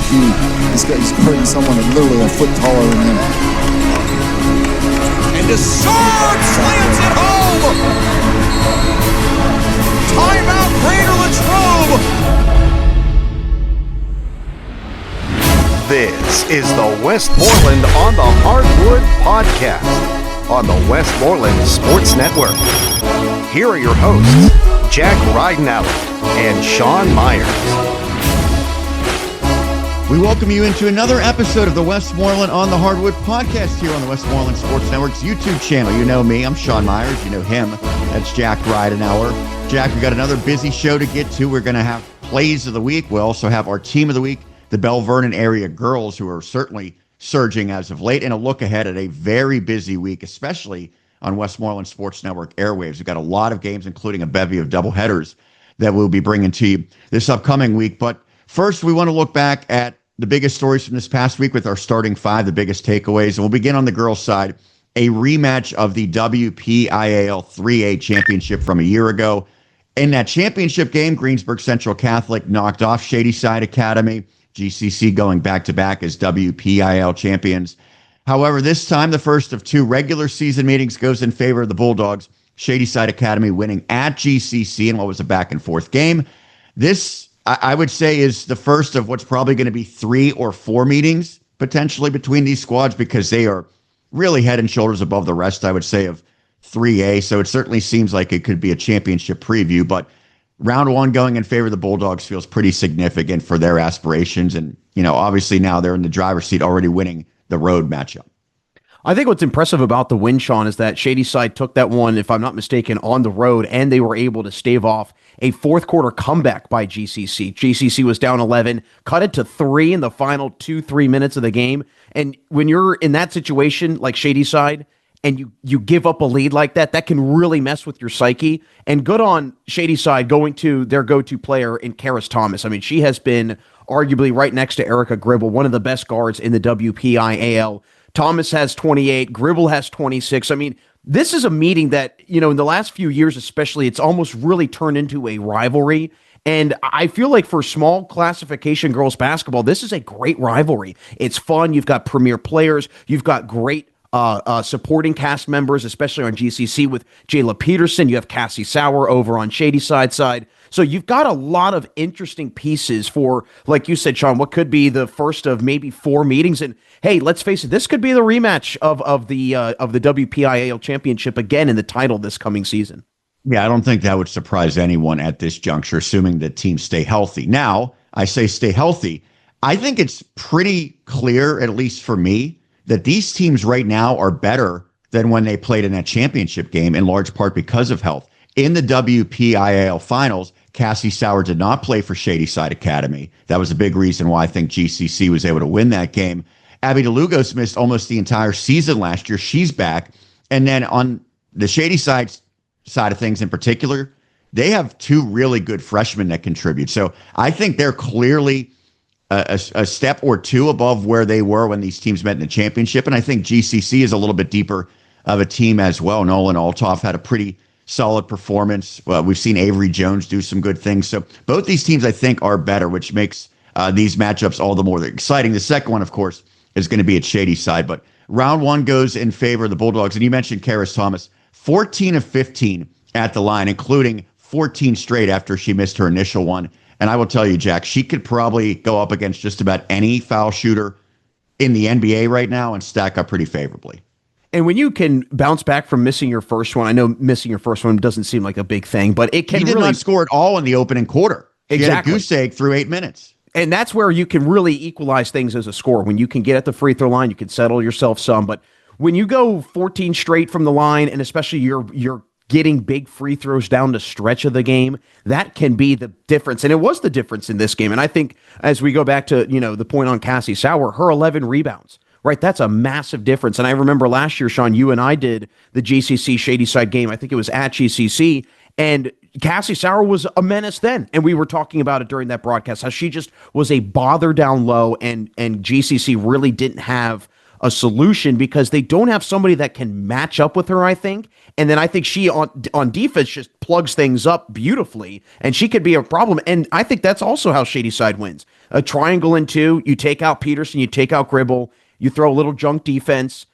IQ. He's guarding someone literally a foot taller than him. And the sword slams it home! Timeout, Greater Latrobe! This is the Westmoreland on the Hardwood podcast on the Westmoreland Sports Network. Here are your hosts, Jack Ridenauer and Sean Myers. We welcome you into another episode of the Westmoreland on the Hardwood podcast here on the Westmoreland Sports Network's YouTube channel. You know me, I'm Sean Myers. You know him, that's Jack Ridenauer. Jack, we got another busy show to get to. We're going to have plays of the week. We'll also have our team of the week, the Belle Vernon area girls, who are certainly surging as of late, and a look ahead at a very busy week, especially on Westmoreland Sports Network airwaves. We've got a lot of games, including a bevy of doubleheaders that we'll be bringing to you this upcoming week. But first, we want to look back at the biggest stories from this past week with our starting five, the biggest takeaways. And we'll begin on the girls' side, a rematch of the WPIAL 3A championship from a year ago. In that championship game, Greensburg Central Catholic knocked off Shady Side Academy, GCC going back-to-back as WPIAL champions. However, this time, the first of two regular season meetings goes in favor of the Bulldogs, Shady Side Academy winning at GCC in what was a back-and-forth game. This, I would say, is the first of what's probably going to be 3 or 4 meetings, potentially, between these squads, because they are really head and shoulders above the rest, I would say, of 3A. So it certainly seems like it could be a championship preview, but round one going in favor of the Bulldogs feels pretty significant for their aspirations. And, you know, obviously now they're in the driver's seat already winning the road matchup. I think what's impressive about the win, Sean, is that Shady Side took that one, if I'm not mistaken, on the road, and they were able to stave off a fourth quarter comeback by GCC. GCC was down 11, cut it to 3 in the final 2-3 minutes of the game. And when you're in that situation, like Shady Side, and you give up a lead like that, that can really mess with your psyche. And good on Shady Side going to their go-to player in Karis Thomas. I mean, she has been arguably right next to Erica Gribble, one of the best guards in the WPIAL. Thomas has 28, Gribble has 26. I mean, this is a meeting that, you know, in the last few years especially, it's almost really turned into a rivalry. And I feel like for small classification girls basketball, this is a great rivalry. It's fun. You've got premier players. You've got great supporting cast members, especially on GCC with Jayla Peterson. You have Cassie Sauer over on Shady side. So you've got a lot of interesting pieces for, like you said, Sean, what could be the first of maybe 4 meetings. And hey, let's face it, this could be the rematch of the WPIAL championship again in the title this coming season. Yeah, I don't think that would surprise anyone at this juncture, assuming that teams stay healthy. Now, I say stay healthy. I think it's pretty clear, at least for me, that these teams right now are better than when they played in that championship game, in large part because of health. In the WPIAL finals, Cassie Sauer did not play for Shady Side Academy. That was a big reason why I think GCC was able to win that game. Abby DeLugos missed almost the entire season last year. She's back. And then on the Shady Side of things in particular, they have 2 really good freshmen that contribute. So I think they're clearly a step or 2 above where they were when these teams met in the championship. And I think GCC is a little bit deeper of a team as well. Nolan Altoff had a pretty solid performance. We've seen Avery Jones do some good things. So both these teams, I think, are better, which makes these matchups all the more exciting. The second one, of course, is going to be at Shady Side. But round one goes in favor of the Bulldogs. And you mentioned Karis Thomas, 14 of 15 at the line, including 14 straight after she missed her initial one. And I will tell you, Jack, she could probably go up against just about any foul shooter in the NBA right now and stack up pretty favorably. And when you can bounce back from missing your first one, I know missing your first one doesn't seem like a big thing, but it can really... He did not score at all in the opening quarter. Exactly. He had a goose egg through 8 minutes. And that's where you can really equalize things as a scorer. When you can get at the free throw line, you can settle yourself some. But when you go 14 straight from the line, and especially you're getting big free throws down the stretch of the game, that can be the difference. And it was the difference in this game. And I think as we go back to, you know, the point on Cassie Sauer, her 11 rebounds, right? That's a massive difference. And I remember last year, Sean, you and I did the GCC Shady Side game. I think it was at GCC. And Cassie Sauer was a menace then. And we were talking about it during that broadcast, how she just was a bother down low, and GCC really didn't have a solution because they don't have somebody that can match up with her, I think. And then I think she on defense just plugs things up beautifully, and she could be a problem. And I think that's also how Shady Side wins. A triangle in two, you take out Peterson, you take out Gribble, you throw a little junk defense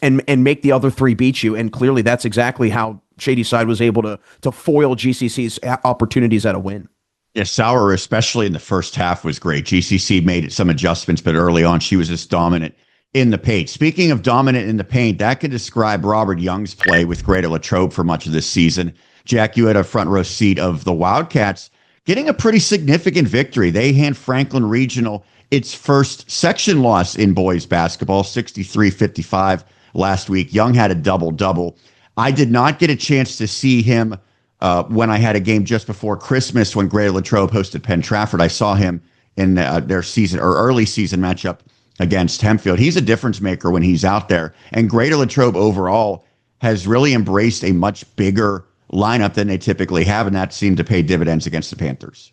and make the other three beat you. And clearly that's exactly how Shady Side was able to foil GCC's opportunities at a win. Yeah, Sauer, especially in the first half, was great. GCC made some adjustments, but early on, she was just dominant in the paint. Speaking of dominant in the paint, that can describe Robert Young's play with Greater Latrobe for much of this season. Jack, you had a front row seat of the Wildcats getting a pretty significant victory. They hand Franklin Regional its first section loss in boys basketball, 63-55 last week. Young had a double-double. I did not get a chance to see him when I had a game just before Christmas when Greater Latrobe hosted Penn Trafford. I saw him in their season or early season matchup against Hempfield. He's a difference maker when he's out there. And Greater Latrobe overall has really embraced a much bigger lineup than they typically have, and that seemed to pay dividends against the Panthers.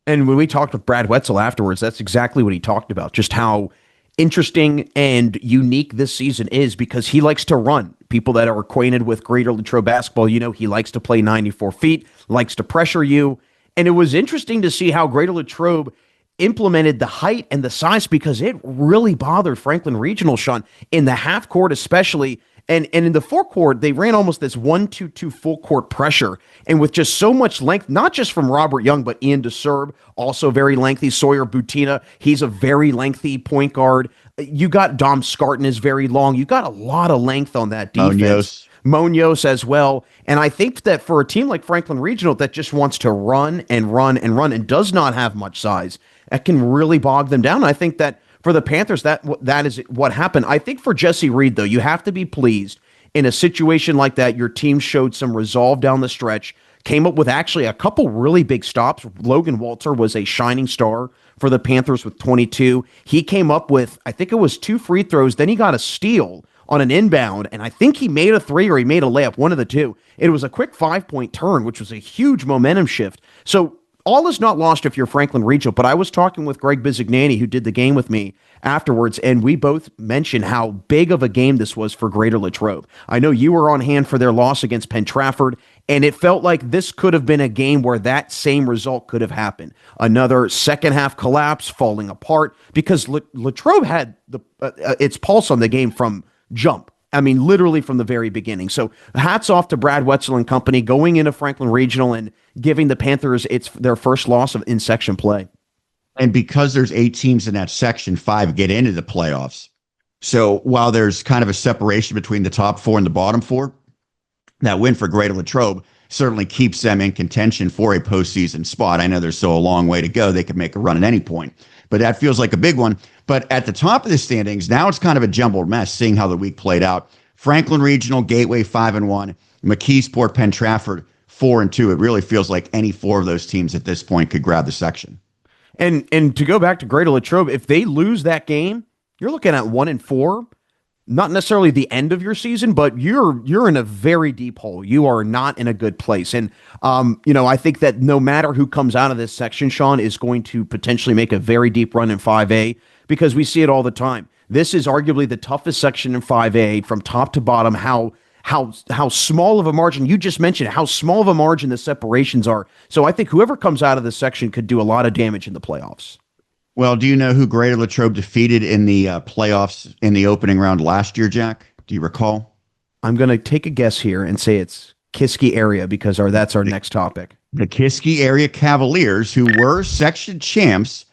And when we talked with Brad Wetzel afterwards, that's exactly what he talked about, just how interesting and unique this season is because he likes to run. People that are acquainted with Greater Latrobe basketball, he likes to play 94 feet, likes to pressure you. And it was interesting to see how Greater Latrobe implemented the height and the size because it really bothered Franklin Regional, Sean, in the half court especially. And in the forecourt, they ran almost this 1-2-2 full court pressure. And with just so much length, not just from Robert Young, but Ian DeSerb, also very lengthy. Sawyer Butina, he's a very lengthy point guard. You got Dom Scarton is very long. You got a lot of length on that defense. Munoz as well. And I think that for a team like Franklin Regional that just wants to run and run and run and does not have much size, that can really bog them down. I think that for the Panthers, that is what happened. I think for Jesse Reed, though, you have to be pleased in a situation like that. Your team showed some resolve down the stretch, came up with actually a couple really big stops. Logan Walter was a shining star for the Panthers with 22. He came up with, I think it was 2 free throws. Then he got a steal on an inbound, and I think he made a 3 or he made a layup, one of the two. It was a quick 5-point turn, which was a huge momentum shift. So all is not lost if you're Franklin Regional, but I was talking with Greg Bizignani, who did the game with me afterwards, and we both mentioned how big of a game this was for Greater Latrobe. I know you were on hand for their loss against Penn Trafford, and it felt like this could have been a game where that same result could have happened. Another second half collapse, falling apart, because Latrobe had its pulse on the game from jump. I mean, literally from the very beginning. So hats off to Brad Wetzel and company going into Franklin Regional and giving the Panthers their first loss in section play. And because there's 8 teams in that section, 5 get into the playoffs. So while there's kind of a separation between the top 4 and the bottom 4, that win for Greater Latrobe certainly keeps them in contention for a postseason spot. I know there's still a long way to go. They could make a run at any point, but that feels like a big one. But at the top of the standings, now it's kind of a jumbled mess, seeing how the week played out. Franklin Regional, Gateway 5-1, McKeesport, Penn Trafford 4-2. It really feels like any 4 of those teams at this point could grab the section. And to go back to Greater Latrobe, if they lose that game, you're looking at 1-4. Not necessarily the end of your season, but you're in a very deep hole. You are not in a good place. And, I think that no matter who comes out of this section, Sean, is going to potentially make a very deep run in 5A because we see it all the time. This is arguably the toughest section in 5A from top to bottom, how small of a margin, you just mentioned how small of a margin the separations are. So I think whoever comes out of this section could do a lot of damage in the playoffs. Well, do you know who Greater Latrobe defeated in the playoffs in the opening round last year, Jack? Do you recall? I'm going to take a guess here and say it's Kiski Area because that's our next topic. The Kiski Area Cavaliers, who were section champs,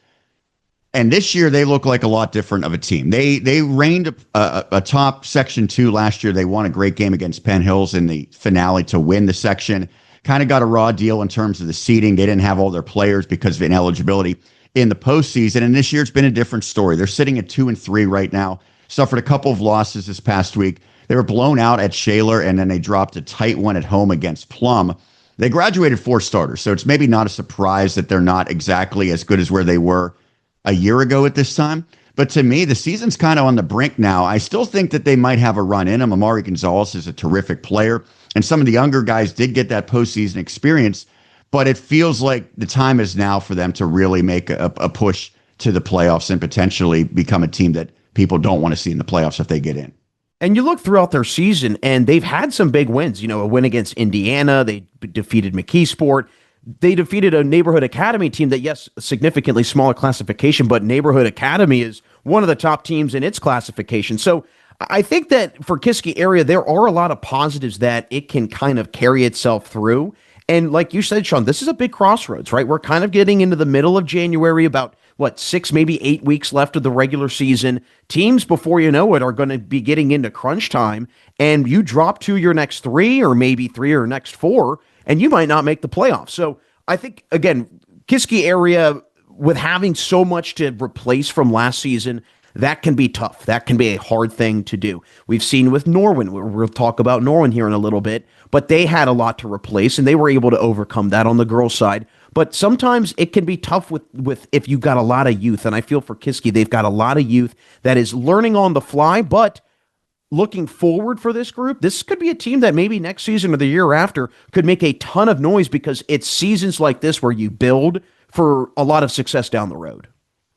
and this year they look like a lot different of a team. They reigned a top Section 2 last year. They won a great game against Penn Hills in the finale to win the section. Kind of got a raw deal in terms of the seeding. They didn't have all their players because of ineligibility in the postseason, and this year it's been a different story. They're sitting at 2-3 right now. Suffered a couple of losses this past week. They were blown out at Shaler, and then they dropped a tight one at home against Plum. They graduated 4 starters, so it's maybe not a surprise that they're not exactly as good as where they were a year ago at this time. But to me, the season's kind of on the brink now. I still think that they might have a run in them. Amari Gonzalez is a terrific player, and some of the younger guys did get that postseason experience. But it feels like the time is now for them to really make a push to the playoffs and potentially become a team that people don't want to see in the playoffs if they get in. And you look throughout their season, and they've had some big wins. You know, a win against Indiana. They defeated McKeesport. They defeated a Neighborhood Academy team that, yes, significantly smaller classification, but Neighborhood Academy is one of the top teams in its classification. So I think that for Kiski Area, there are a lot of positives that it can kind of carry itself through. And like you said, Sean, this is a big crossroads, right? We're kind of getting into the middle of January, about 6, maybe 8 weeks left of the regular season. Teams, before you know it, are going to be getting into crunch time, and you drop to your next 3 or maybe 3 or next 4, and you might not make the playoffs. So I think, again, Kiski Area, with having so much to replace from last season, that can be tough. That can be a hard thing to do. We've seen with Norwin, we'll talk about Norwin here in a little bit, but they had a lot to replace, and they were able to overcome that on the girls' side. But sometimes it can be tough with if you've got a lot of youth, and I feel for Kiski, they've got a lot of youth that is learning on the fly, but looking forward for this group, this could be a team that maybe next season or the year after could make a ton of noise, because it's seasons like this where you build for a lot of success down the road.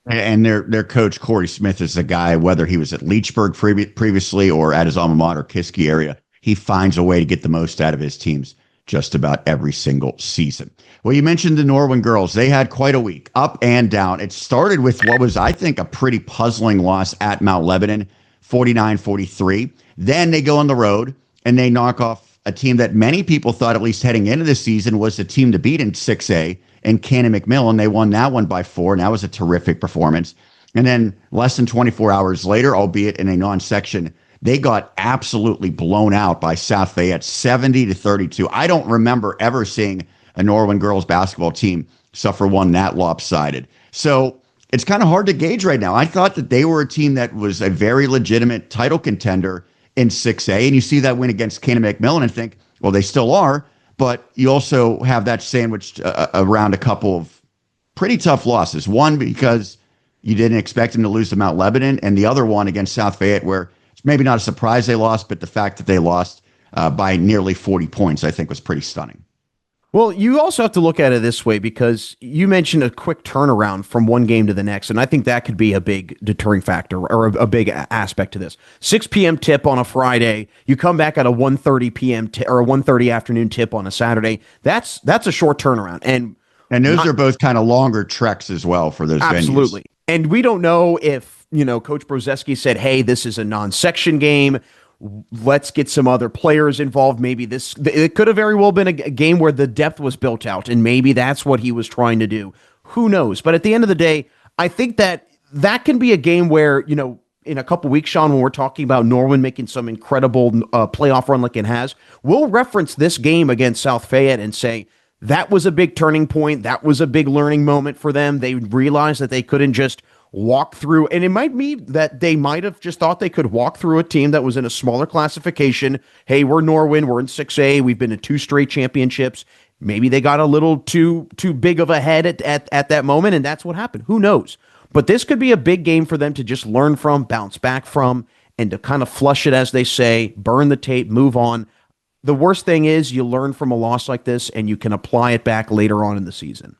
And their coach, Corey Smith, is a guy, whether he was at Leechburg previously or at his alma mater, Kiski Area, he finds a way to get the most out of his teams just about every single season. Well, you mentioned the Norwin girls. They had quite a week, up and down. It started with what was, I think, a pretty puzzling loss at Mount Lebanon, 49-43. Then they go on the road and they knock off a team that many people thought, at least heading into the season, was the team to beat in 6A, and Cannon McMillan. They won that one by 4, and that was a terrific performance. And then less than 24 hours later, albeit in a non-section, they got absolutely blown out by South Fayette, 70-32. I don't remember ever seeing a Norwin girls basketball team suffer one that lopsided. So it's kind of hard to gauge right now. I thought that they were a team that was a very legitimate title contender in 6A, and you see that win against Cannon McMillan and think, well, they still are, but you also have that sandwiched around a couple of pretty tough losses. One, because you didn't expect them to lose to Mount Lebanon, and the other one against South Fayette, where it's maybe not a surprise they lost, but the fact that they lost by nearly 40 points, I think, was pretty stunning. Well, you also have to look at it this way, because you mentioned a quick turnaround from one game to the next, and I think that could be a big deterring factor, or a big aspect to this. 6 p.m. tip on a Friday, you come back at a 1:30 p.m. Or a 1:30 afternoon tip on a Saturday. That's a short turnaround, and those are both kind of longer treks as well for those absolutely. venues. And we don't know if Coach Brozeski said, "Hey, this is a non-section game. Let's get some other players involved." Maybe it could have very well been a game where the depth was built out, and maybe that's what he was trying to do. Who knows? But at the end of the day, I think that can be a game where, in a couple weeks, Sean, when we're talking about Norwin making some incredible playoff run like it has, we'll reference this game against South Fayette and say, that was a big turning point. That was a big learning moment for them. They realized that they couldn't just walk through, and it might be that they might have just thought they could walk through a team that was in a smaller classification. Hey, we're Norwin, we're in 6A, we've been in 2 straight championships. Maybe they got a little too big of a head at that moment, and that's what happened. Who knows? But this could be a big game for them to just learn from, bounce back from, and to kind of flush it, as they say, burn the tape, move on. The worst thing is you learn from a loss like this, and you can apply it back later on in the season.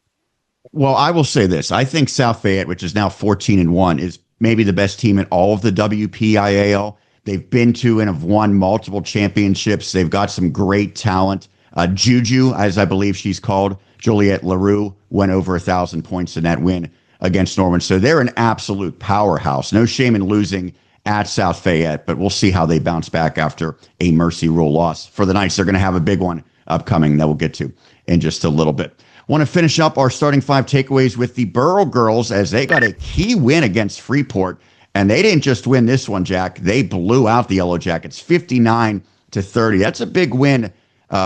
Well, I will say this. I think South Fayette, which is now 14-1, is maybe the best team in all of the WPIAL. They've been to and have won multiple championships. They've got some great talent. Juju, as I believe she's called, Juliette LaRue, went over 1,000 points in that win against Norwin. So they're an absolute powerhouse. No shame in losing at South Fayette, but we'll see how they bounce back after a mercy rule loss. For the Knights, they're going to have a big one upcoming that we'll get to in just a little bit. Want to finish up our starting 5 takeaways with the Burrell girls, as they got a key win against Freeport. And they didn't just win this one, Jack. They blew out the Yellow Jackets 59-30. That's a big win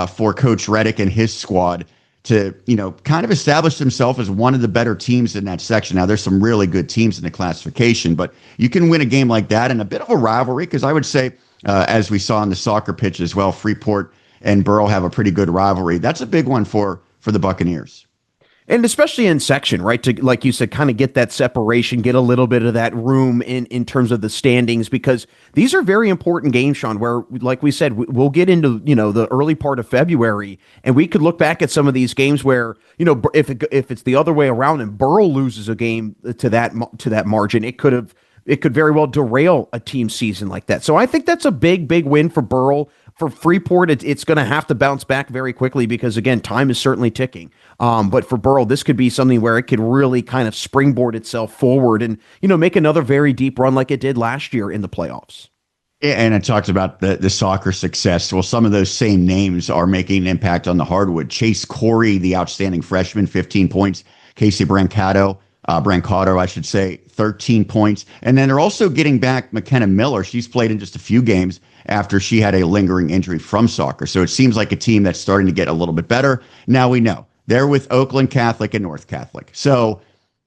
for Coach Reddick and his squad to, kind of establish himself as one of the better teams in that section. Now, there's some really good teams in the classification, but you can win a game like that in a bit of a rivalry, because I would say, as we saw on the soccer pitch as well, Freeport and Burrell have a pretty good rivalry. That's a big one for the Buccaneers. And especially in section, right? To, like you said, kind of get that separation, get a little bit of that room in terms of the standings, because these are very important games, Sean, where, like we said, we'll get into, the early part of February, and we could look back at some of these games where, if it's the other way around and Burrell loses a game to that margin, it could have it could very well derail a team season like that. So I think that's a big, big win for Burrell. For Freeport, it's going to have to bounce back very quickly because, again, time is certainly ticking. But for Burrell, this could be something where it could really kind of springboard itself forward and, make another very deep run like it did last year in the playoffs. And it talks about the soccer success. Well, some of those same names are making an impact on the hardwood. Chase Corey, the outstanding freshman, 15 points. Casey Brancato, I should say, 13 points. And then they're also getting back McKenna Miller. She's played in just a few games after she had a lingering injury from soccer. So it seems like a team that's starting to get a little bit better. Now we know they're with Oakland Catholic and North Catholic. So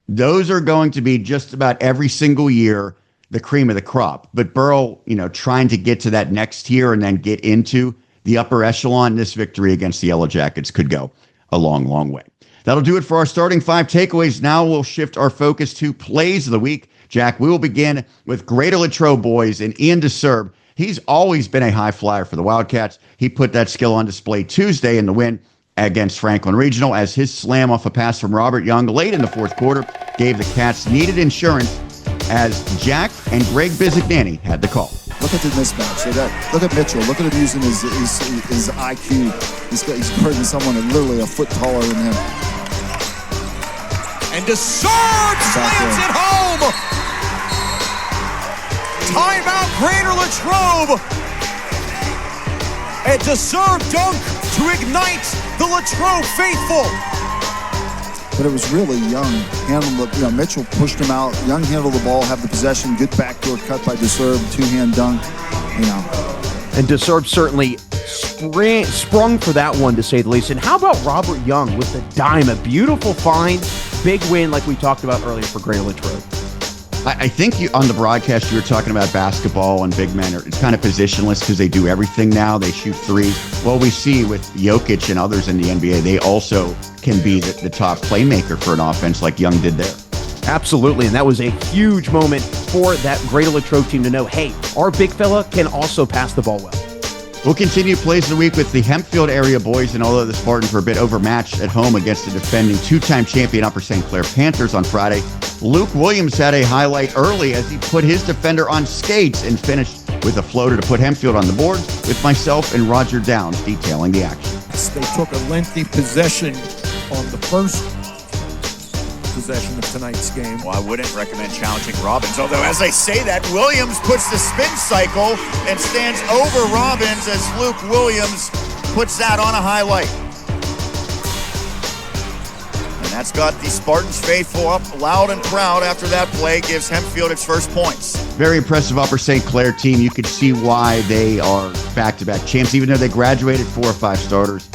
those are going to be just about every single year the cream of the crop. But Burrell, trying to get to that next tier and then get into the upper echelon, this victory against the Yellow Jackets could go a long, long way. That'll do it for our starting 5 takeaways. Now we'll shift our focus to plays of the week. Jack, we will begin with Greater Latrobe boys and Ian DeSerb. He's always been a high flyer for the Wildcats. He put that skill on display Tuesday in the win against Franklin Regional as his slam off a pass from Robert Young late in the fourth quarter gave the Cats needed insurance as Jack and Greg Bizignani had the call. Look at the mismatch. Look at Mitchell. Look at him using his IQ. He's guarding someone literally a foot taller than him. And DeSerb slams it home. Timeout, Greater Latrobe. And DeSerb dunk to ignite the Latrobe faithful. But it was really Young handled Mitchell pushed him out. Young handled the ball, have the possession, good backdoor cut by DeSerb, two-hand dunk. And DeSerb certainly sprung for that one, to say the least. And how about Robert Young with the dime? A beautiful find, big win like we talked about earlier for Greater Latrobe. I think on the broadcast you were talking about basketball and big men. It's kind of positionless because they do everything now. They shoot threes. Well, we see with Jokic and others in the NBA, they also can be the top playmaker for an offense like Young did there. Absolutely, and that was a huge moment for that Greater Latrobe team to know, hey, our big fella can also pass the ball well. We'll continue plays of the week with the Hempfield area boys, and although the Spartans were a bit overmatched at home against the defending two-time champion Upper St. Clair Panthers on Friday, Luke Williams had a highlight early as he put his defender on skates and finished with a floater to put Hempfield on the board, with myself and Roger Downs detailing the action. They took a lengthy possession on the first possession of tonight's game. Well, I wouldn't recommend challenging Robbins, although as I say that, Williams puts the spin cycle and stands over Robbins as Luke Williams puts that on a highlight. And that's got the Spartans faithful up loud and proud after that play, gives Hempfield its first points. Very impressive Upper St. Clair team. You could see why they are back-to-back champs, even though they graduated 4 or 5 starters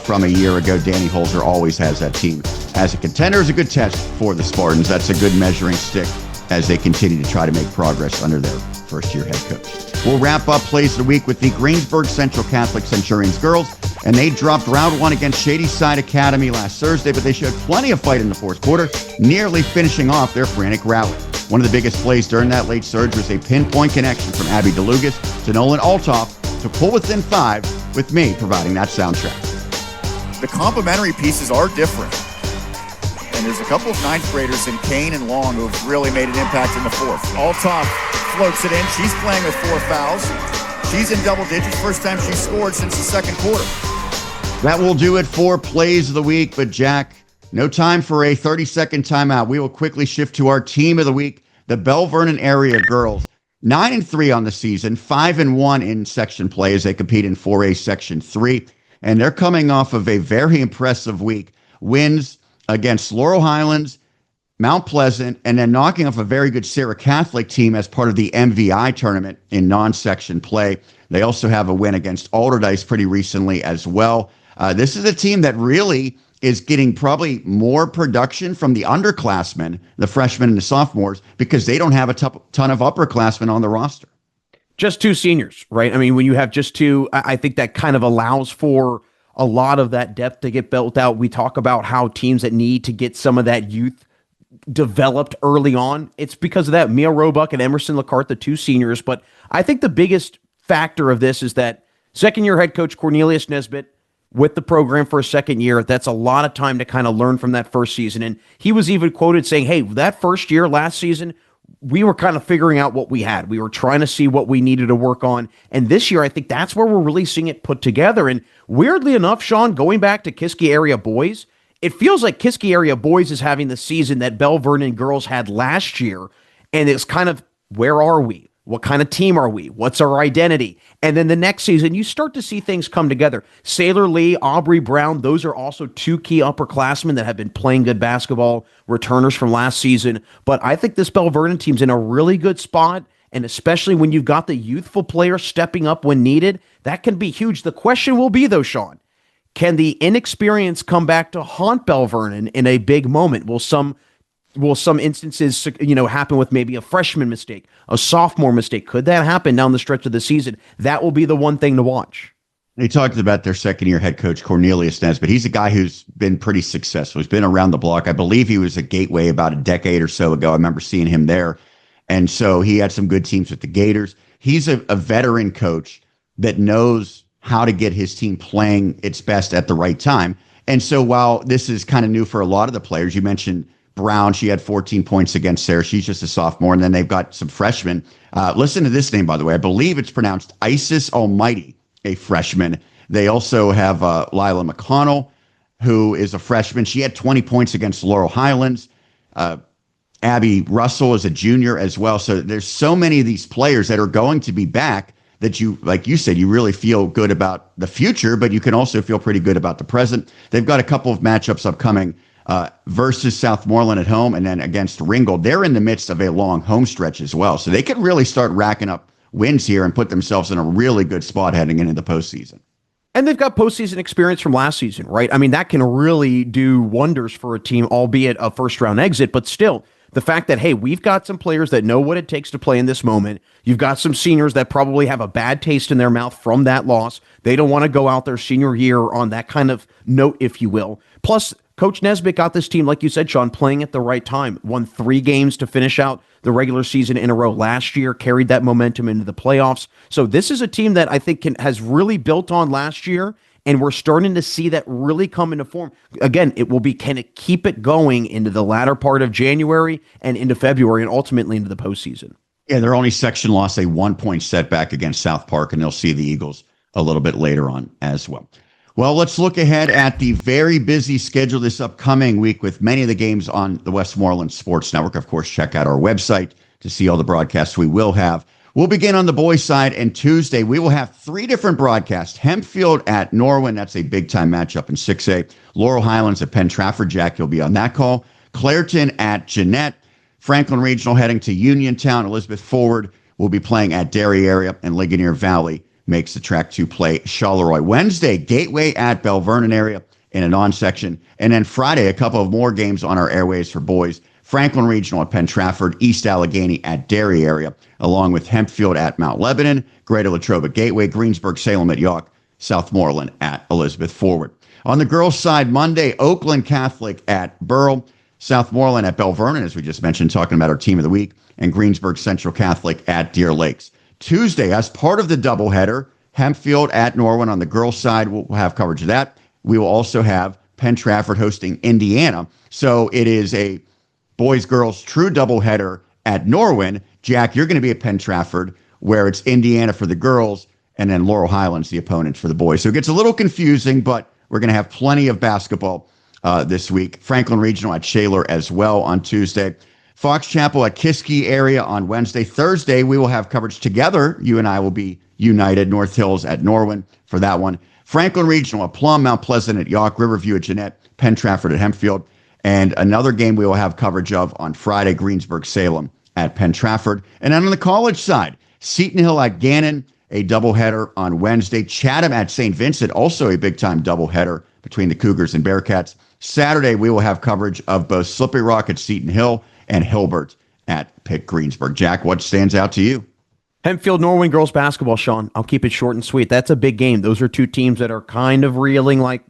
from a year ago. Danny Holzer always has that team as a contender. Is a good test for the Spartans. That's a good measuring stick as they continue to try to make progress under their first-year head coach. We'll wrap up plays of the week with the Greensburg Central Catholic Centurions girls, and they dropped round 1 against Shady Side Academy last Thursday, but they showed plenty of fight in the fourth quarter, nearly finishing off their frantic rally. One of the biggest plays during that late surge was a pinpoint connection from Abby DeLugas to Nolan Altoff to pull within 5, with me providing that soundtrack. The complementary pieces are different. And there's a couple of 9th graders in Kane and Long who have really made an impact in the fourth. Altoff floats it in. She's playing with 4 fouls. She's in double digits. First time she's scored since the second quarter. That will do it for plays of the week. But Jack, no time for a 30-second timeout. We will quickly shift to our team of the week, the Belle Vernon area girls. 9-3 on the season, 5-1 in section play as they compete in 4A Section 3. And they're coming off of a very impressive week. Wins against Laurel Highlands, Mount Pleasant, and then knocking off a very good Sarah Catholic team as part of the MVI tournament in non-section play. They also have a win against Alderdice pretty recently as well. This is a team that really is getting probably more production from the underclassmen, the freshmen and the sophomores, because they don't have a ton of upperclassmen on the roster. Just 2 seniors, right? I mean, when you have just 2, I think that kind of allows for a lot of that depth to get built out. We talk about how teams that need to get some of that youth developed early on, it's because of that. Mia Roebuck and Emerson Lacarte, the 2 seniors. But I think the biggest factor of this is that second-year head coach Cornelius Nesbitt with the program for a second year. That's a lot of time to kind of learn from that first season. And he was even quoted saying, hey, that first year last season, we were kind of figuring out what we had. We were trying to see what we needed to work on. And this year, I think that's where we're really seeing it put together. And weirdly enough, Sean, going back to Kiski Area boys, it feels like Kiski Area boys is having the season that Belle Vernon girls had last year. And it's kind of, where are we? What kind of team are we? What's our identity? And then the next season, you start to see things come together. Sailor Lee, Aubrey Brown, those are also two key upperclassmen that have been playing good basketball, returners from last season. But I think this Belle Vernon team's in a really good spot, and especially when you've got the youthful players stepping up when needed, that can be huge. The question will be, though, Sean, can the inexperience come back to haunt Belle Vernon in a big moment? Will some instances, happen with maybe a freshman mistake, a sophomore mistake? Could that happen down the stretch of the season? That will be the one thing to watch. They talked about their second-year head coach, Cornelius Nesbitt. He's a guy who's been pretty successful. He's been around the block. I believe he was at Gateway about a decade or so ago. I remember seeing him there. And so he had some good teams with the Gators. He's a veteran coach that knows how to get his team playing its best at the right time. And so while this is kind of new for a lot of the players, you mentioned Brown, she had 14 points against Sarah. She's just a sophomore. And then they've got some freshmen. Listen to this name, by the way. I believe it's pronounced Isis Almighty, a freshman. They also have Lila McConnell, who is a freshman. She had 20 points against Laurel Highlands. Abby Russell is a junior as well. So there's so many of these players that are going to be back that you, like you said, you really feel good about the future, but you can also feel pretty good about the present. They've got a couple of matchups upcoming versus Southmoreland at home and then against Ringgold. They're in the midst of a long home stretch as well. So they could really start racking up wins here and put themselves in a really good spot heading into the postseason. And they've got postseason experience from last season, right? I mean, that can really do wonders for a team, albeit a first-round exit, but still, the fact that, hey, we've got some players that know what it takes to play in this moment. You've got some seniors that probably have a bad taste in their mouth from that loss. They don't want to go out their senior year on that kind of note, if you will. Plus, Coach Nesbitt got this team, like you said, Sean, playing at the right time. Won 3 games to finish out the regular season in a row last year, carried that momentum into the playoffs. So this is a team that I think has really built on last year, and we're starting to see that really come into form. Again, it will be, can it keep it going into the latter part of January and into February and ultimately into the postseason? Yeah, their only section loss, a 1-point setback against South Park, and they'll see the Eagles a little bit later on as well. Well, let's look ahead at the very busy schedule this upcoming week with many of the games on the Westmoreland Sports Network. Of course, check out our website to see all the broadcasts we will have. We'll begin on the boys' side, and Tuesday we will have 3 different broadcasts. Hempfield at Norwin, that's a big-time matchup in 6A. Laurel Highlands at Penn Trafford. Jack, you'll be on that call. Clairton at Jeanette. Franklin Regional heading to Uniontown. Elizabeth Forward will be playing at Derry Area, and Ligonier Valley makes the track to play Charleroi. Wednesday, Gateway at Belle Vernon area in a non-section. And then Friday, a couple of more games on our airways for boys. Franklin Regional at Penn Trafford, East Allegheny at Derry area, along with Hempfield at Mount Lebanon, Greater Latrobe at Gateway, Greensburg Salem at York, Southmoreland at Elizabeth Forward. On the girls' side, Monday, Oakland Catholic at Burrell, Southmoreland at Belle Vernon, as we just mentioned, talking about our team of the week, and Greensburg Central Catholic at Deer Lakes. Tuesday, as part of the doubleheader, Hempfield at Norwin on the girls' side. We'll have coverage of that. We will also have Penn Trafford hosting Indiana. So it is a boys-girls true doubleheader at Norwin. Jack, you're going to be at Penn Trafford, where it's Indiana for the girls, and then Laurel Highlands, the opponents for the boys. So it gets a little confusing, but we're going to have plenty of basketball this week. Franklin Regional at Shaler as well on Tuesday. Fox Chapel at Kiski area on Wednesday. Thursday, we will have coverage together. You and I will be united. North Hills at Norwin for that one. Franklin Regional at Plum, Mount Pleasant at York, Riverview at Jeanette, Penn Trafford at Hempfield. And another game we will have coverage of on Friday, Greensburg Salem at Penn Trafford. And then on the college side, Seton Hill at Gannon, a doubleheader on Wednesday. Chatham at St. Vincent, also a big-time doubleheader between the Cougars and Bearcats. Saturday, we will have coverage of both Slippery Rock at Seton Hill and Hilbert at Pitt Greensburg. Jack, what stands out to you? Hempfield Norwin girls basketball, Sean. I'll keep it short and sweet. That's a big game. Those are two teams that are kind of reeling right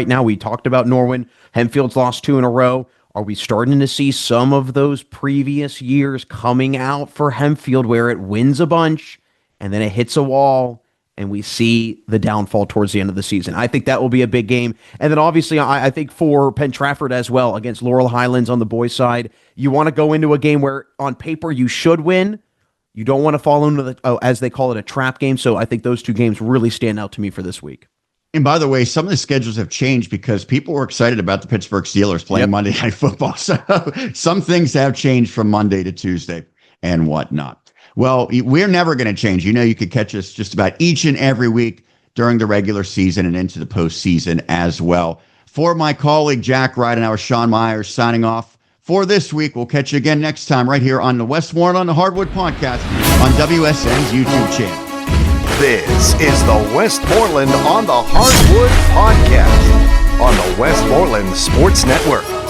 now. We talked about Norwin. Hempfield's lost 2 in a row. Are we starting to see some of those previous years coming out for Hempfield where it wins a bunch and then it hits a wall and we see the downfall towards the end of the season. I think that will be a big game. And then obviously I think for Penn Trafford as well against Laurel Highlands on the boys' side, you want to go into a game where on paper you should win. You don't want to fall into the, as they call it, a trap game. So I think those two games really stand out to me for this week. And by the way, some of the schedules have changed because people were excited about the Pittsburgh Steelers playing Monday Night Football. So some things have changed from Monday to Tuesday and whatnot. Well, we're never going to change. You know, you could catch us just about each and every week during the regular season and into the postseason as well. For my colleague, Jack Ridenauer, Sean Myers signing off for this week. We'll catch you again next time right here on the Westmoreland on the Hardwood podcast on WSN's YouTube channel. This is the Westmoreland on the Hardwood podcast on the Westmoreland Sports Network.